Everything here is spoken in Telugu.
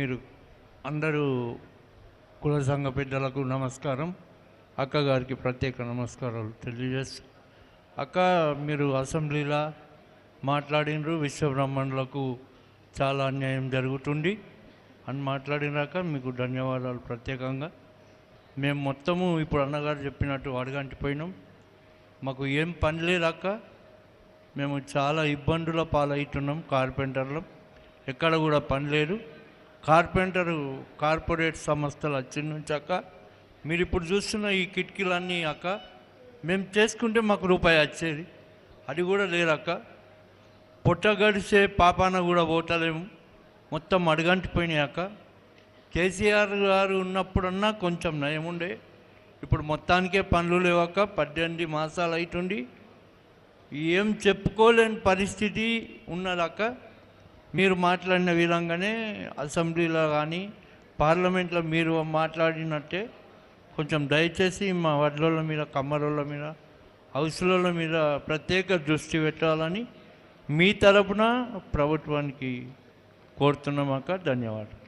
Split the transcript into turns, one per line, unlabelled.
మీరు అందరూ కుల సంఘ పెద్దలకు నమస్కారం, అక్కగారికి ప్రత్యేక నమస్కారాలు తెలియజేస్తూ, అక్క మీరు అసెంబ్లీలో మాట్లాడినరు విశ్వబ్రహ్మణులకు చాలా అన్యాయం జరుగుతుంది అని మాట్లాడినాక మీకు ధన్యవాదాలు ప్రత్యేకంగా. మేము మొత్తము ఇప్పుడు అన్నగారు చెప్పినట్టు అడగంటిపోయినాం, మాకు ఏం పని లేదక్క, మేము చాలా ఇబ్బందుల పాలవుతున్నాం. కార్పెంటర్లం ఎక్కడ కూడా పని లేదు. కార్పొరేట్ సంస్థలు వచ్చిన నుంచి అక్క మీరు ఇప్పుడు చూస్తున్న ఈ కిటికీలన్నీ అక్క మేము చేసుకుంటే మాకు రూపాయి వచ్చేది, అది కూడా లేదక్క. పొట్ట గడిచే పాపాన కూడా పోతలేము, మొత్తం అడగంటిపోయినాయి అక్క. కేసీఆర్ గారు ఉన్నప్పుడన్నా కొంచెం నయం ఉండే, ఇప్పుడు మొత్తానికే పనులు లేవక్క. 18 మాసాలు అవుతుంది, ఏం చెప్పుకోలేని పరిస్థితి ఉన్నదక్క. మీరు మాట్లాడిన విధంగానే అసెంబ్లీలో కానీ పార్లమెంట్లో మీరు మాట్లాడినట్టే కొంచెం దయచేసి మా వడ్ల మీద, కమ్మరోళ్ళ మీద, హౌస్ల మీద ప్రత్యేక దృష్టి పెట్టాలని మీ తరపున ప్రభుత్వానికి కోరుతున్నామాక. ధన్యవాదాలు.